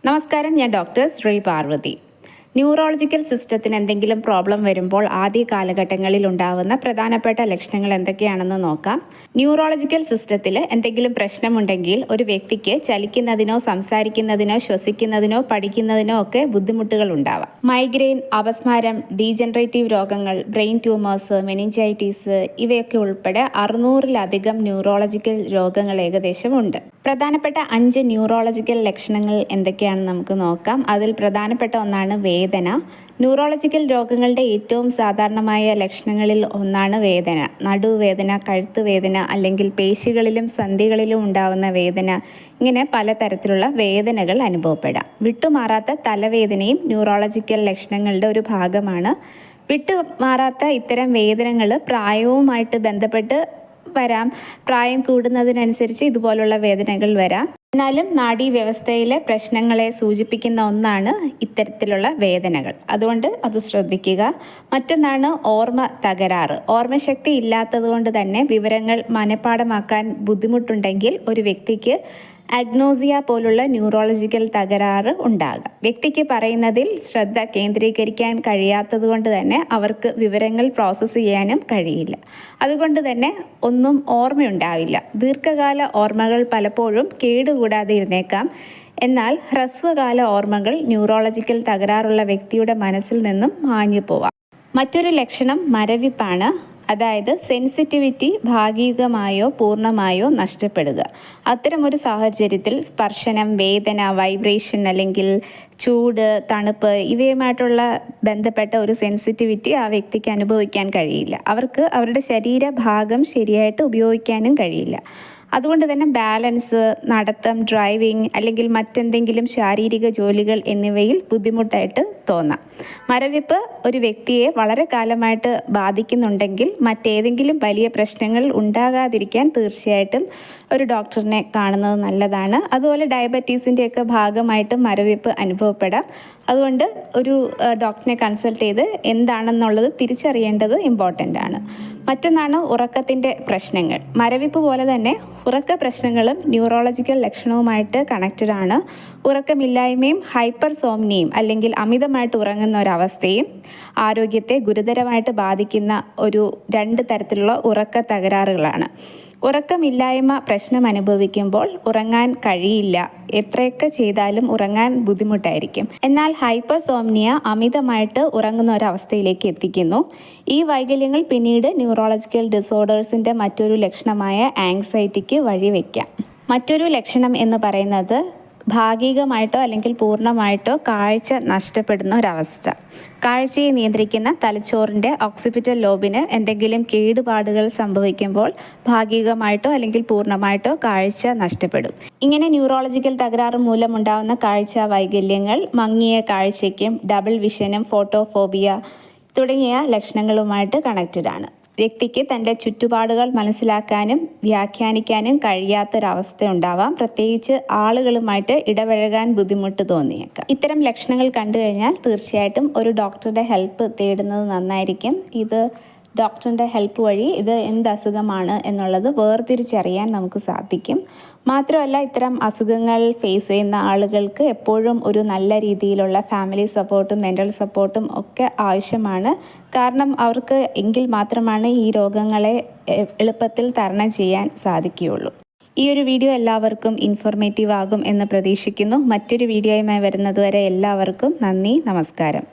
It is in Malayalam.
നമസ്കാരം, ഞാൻ ഡോക്ടർ ശ്രീ പാർവതി. ന്യൂറോളജിക്കൽ സിസ്റ്റത്തിന് എന്തെങ്കിലും പ്രോബ്ലം വരുമ്പോൾ ആദ്യ കാലഘട്ടങ്ങളിൽ ഉണ്ടാകുന്ന പ്രധാനപ്പെട്ട ലക്ഷണങ്ങൾ എന്തൊക്കെയാണെന്ന് നോക്കാം. ന്യൂറോളജിക്കൽ സിസ്റ്റത്തിൽ എന്തെങ്കിലും പ്രശ്നമുണ്ടെങ്കിൽ ഒരു വ്യക്തിക്ക് ചലിക്കുന്നതിനോ സംസാരിക്കുന്നതിനോ ശ്വസിക്കുന്നതിനോ പഠിക്കുന്നതിനോ ഒക്കെ ബുദ്ധിമുട്ടുകൾ ഉണ്ടാവാം. മൈഗ്രെയിൻ, അപസ്മാരം, ഡീജനറേറ്റീവ് രോഗങ്ങൾ, ബ്രെയിൻ ട്യൂമേഴ്സ്, മെനിഞ്ചൈറ്റീസ് ഇവയൊക്കെ ഉൾപ്പെടെ 600-ലധികം ന്യൂറോളജിക്കൽ രോഗങ്ങൾ ഏകദേശം ഉണ്ട്. പ്രധാനപ്പെട്ട 5 ന്യൂറോളജിക്കൽ ലക്ഷണങ്ങൾ എന്തൊക്കെയാണെന്ന് നമുക്ക് നോക്കാം. അതിൽ പ്രധാനപ്പെട്ട ഒന്നാണ് വേദന. ന്യൂറോളജിക്കൽ രോഗങ്ങളുടെ ഏറ്റവും സാധാരണമായ ലക്ഷണങ്ങളിൽ ഒന്നാണ് വേദന. നടുവേദന, കഴുത്തുവേദന, അല്ലെങ്കിൽ പേശികളിലും സന്ധികളിലും ഉണ്ടാവുന്ന വേദന, ഇങ്ങനെ പലതരത്തിലുള്ള വേദനകൾ അനുഭവപ്പെടാം. വിട്ടുമാറാത്ത തലവേദനയും ന്യൂറോളജിക്കൽ ലക്ഷണങ്ങളുടെ ഒരു ഭാഗമാണ്. വിട്ടുമാറാത്ത ഇത്തരം വേദനകൾ പ്രായവുമായിട്ട് ബന്ധപ്പെട്ട് വരാം. പ്രായം കൂടുന്നതിനനുസരിച്ച് ഇതുപോലുള്ള വേദനകൾ വരാം. എന്നാലും നാഡീവ്യവസ്ഥയിലെ പ്രശ്നങ്ങളെ സൂചിപ്പിക്കുന്ന ഒന്നാണ് ഇത്തരത്തിലുള്ള വേദനകൾ. അതുകൊണ്ട് അത് ശ്രദ്ധിക്കുക. മറ്റൊന്നാണ് ഓർമ്മ തകരാറ്. ഓർമ്മശക്തി ഇല്ലാത്തതുകൊണ്ട് തന്നെ വിവരങ്ങൾ മനഃപ്പാഠമാക്കാൻ ബുദ്ധിമുട്ടുണ്ടെങ്കിൽ ഒരു വ്യക്തിക്ക് അഗ്നോസിയ പോലുള്ള ന്യൂറോളജിക്കൽ തകരാറ് ഉണ്ടാകാം. വ്യക്തിക്ക് പറയുന്നതിൽ ശ്രദ്ധ കേന്ദ്രീകരിക്കാൻ കഴിയാത്തതുകൊണ്ട് തന്നെ അവർക്ക് വിവരങ്ങൾ പ്രോസസ്സ് ചെയ്യാനും കഴിയില്ല. അതുകൊണ്ട് തന്നെ ഒന്നും ഓർമ്മയുണ്ടാവില്ല. ദീർഘകാല ഓർമ്മകൾ പലപ്പോഴും കേടുകൂടാതെ ഇരുന്നേക്കാം. എന്നാൽ ഹ്രസ്വകാല ഓർമ്മകൾ ന്യൂറോളജിക്കൽ തകരാറുള്ള വ്യക്തിയുടെ മനസ്സിൽ നിന്നും മാഞ്ഞു പോവാം. മറ്റൊരു ലക്ഷണം മരവിപ്പാണ്. അതായത് സെൻസിറ്റിവിറ്റി ഭാഗികമായോ പൂർണ്ണമായോ നഷ്ടപ്പെടുക. അത്തരമൊരു സാഹചര്യത്തിൽ സ്പർശനം, വേദന, വൈബ്രേഷൻ അല്ലെങ്കിൽ ചൂട്, തണുപ്പ് ഇവയുമായിട്ടുള്ള ബന്ധപ്പെട്ട ഒരു സെൻസിറ്റിവിറ്റി ആ വ്യക്തിക്ക് അനുഭവിക്കാൻ കഴിയില്ല. അവർക്ക് അവരുടെ ശരീരഭാഗം ശരിയായിട്ട് ഉപയോഗിക്കാനും കഴിയില്ല. അതുകൊണ്ട് തന്നെ ബാലൻസ്, നടത്തം, ഡ്രൈവിംഗ് അല്ലെങ്കിൽ മറ്റെന്തെങ്കിലും ശാരീരിക ജോലികൾ എന്നിവയിൽ ബുദ്ധിമുട്ടായിട്ട് തോന്നാം. മരവിപ്പ് ഒരു വ്യക്തിയെ വളരെ കാലമായിട്ട് ബാധിക്കുന്നുണ്ടെങ്കിൽ മറ്റേതെങ്കിലും വലിയ പ്രശ്നങ്ങൾ ഉണ്ടാകാതിരിക്കാൻ തീർച്ചയായിട്ടും ഒരു ഡോക്ടറിനെ കാണുന്നത് നല്ലതാണ്. അതുപോലെ ഡയബറ്റീസിൻ്റെയൊക്കെ ഭാഗമായിട്ട് മരവിപ്പ് അനുഭവപ്പെടാം. അതുകൊണ്ട് ഒരു ഡോക്ടറിനെ കൺസൾട്ട് ചെയ്ത് എന്താണെന്നുള്ളത് തിരിച്ചറിയേണ്ടത് ഇമ്പോർട്ടൻ്റ് ആണ്. മറ്റൊന്നാണ് ഉറക്കത്തിൻ്റെ പ്രശ്നങ്ങൾ. മരവിപ്പ് പോലെ തന്നെ ഉറക്ക പ്രശ്നങ്ങളും ന്യൂറോളജിക്കൽ ലക്ഷണവുമായിട്ട് കണക്റ്റഡ് ആണ്. ഉറക്കമില്ലായ്മയും ഹൈപ്പർസോംനിയയും അല്ലെങ്കിൽ അമിതമായിട്ട് ഉറങ്ങുന്ന ഒരവസ്ഥയും ആരോഗ്യത്തെ ഗുരുതരമായിട്ട് ബാധിക്കുന്ന ഒരു 2 തരത്തിലുള്ള ഉറക്ക തകരാറുകളാണ്. ഉറക്കമില്ലായ്മ പ്രശ്നം അനുഭവിക്കുമ്പോൾ ഉറങ്ങാൻ കഴിയില്ല. എത്രയൊക്കെ ചെയ്താലും ഉറങ്ങാൻ ബുദ്ധിമുട്ടായിരിക്കും. എന്നാൽ ഹൈപ്പർസോംനിയ അമിതമായിട്ട് ഉറങ്ങുന്ന ഒരവസ്ഥയിലേക്ക് എത്തിക്കുന്നു. ഈ വൈകല്യങ്ങൾ പിന്നീട് ന്യൂറോളജിക്കൽ ഡിസോർഡേഴ്സിൻ്റെ മറ്റൊരു ലക്ഷണമായ ആങ്സൈറ്റിക്ക് വഴിവെക്കാം. മറ്റൊരു ലക്ഷണം എന്ന് പറയുന്നത് ഭാഗികമായിട്ടോ അല്ലെങ്കിൽ പൂർണ്ണമായിട്ടോ കാഴ്ച നഷ്ടപ്പെടുന്ന ഒരവസ്ഥ. കാഴ്ചയെ നിയന്ത്രിക്കുന്ന തലച്ചോറിൻ്റെ ഓക്സിപിറ്റൽ ലോബിന് എന്തെങ്കിലും കേടുപാടുകൾ സംഭവിക്കുമ്പോൾ ഭാഗികമായിട്ടോ അല്ലെങ്കിൽ പൂർണ്ണമായിട്ടോ കാഴ്ച നഷ്ടപ്പെടും. ഇങ്ങനെ ന്യൂറോളജിക്കൽ തകരാറ് മൂലമുണ്ടാകുന്ന കാഴ്ച വൈകല്യങ്ങൾ മങ്ങിയ കാഴ്ചയ്ക്കും ഡബിൾ വിഷനും ഫോട്ടോഫോബിയ തുടങ്ങിയ ലക്ഷണങ്ങളുമായിട്ട് കണക്റ്റഡ് ആണ്. വ്യക്തിക്ക് തൻ്റെ ചുറ്റുപാടുകൾ മനസ്സിലാക്കാനും വ്യാഖ്യാനിക്കാനും കഴിയാത്തൊരവസ്ഥ ഉണ്ടാവാം. പ്രത്യേകിച്ച് ആളുകളുമായിട്ട് ഇടപഴകാൻ ബുദ്ധിമുട്ട് തോന്നിയേക്കാം. ഇത്തരം ലക്ഷണങ്ങൾ കണ്ടു കഴിഞ്ഞാൽ തീർച്ചയായിട്ടും ഒരു ഡോക്ടറുടെ ഹെൽപ്പ് തേടുന്നത് നന്നായിരിക്കും. ഇത് ഡോക്ടറിൻ്റെ ഹെൽപ്പ് വഴി ഇത് എന്ത് അസുഖമാണ് എന്നുള്ളത് വേർതിരിച്ചറിയാൻ നമുക്ക് സാധിക്കും. മാത്രമല്ല, ഇത്തരം അസുഖങ്ങൾ ഫേസ് ചെയ്യുന്ന ആളുകൾക്ക് എപ്പോഴും ഒരു നല്ല രീതിയിലുള്ള ഫാമിലി സപ്പോർട്ടും മെൻ്റൽ സപ്പോർട്ടും ഒക്കെ ആവശ്യമാണ്. കാരണം അവർക്ക് എങ്കിൽ മാത്രമാണ് ഈ രോഗങ്ങളെ എളുപ്പത്തിൽ തരണം ചെയ്യാൻ സാധിക്കുകയുള്ളൂ. ഈ ഒരു വീഡിയോ എല്ലാവർക്കും ഇൻഫോർമേറ്റീവ് ആകും എന്ന് പ്രതീക്ഷിക്കുന്നു. മറ്റൊരു വീഡിയോയുമായി വരുന്നതുവരെ എല്ലാവർക്കും നന്ദി, നമസ്കാരം.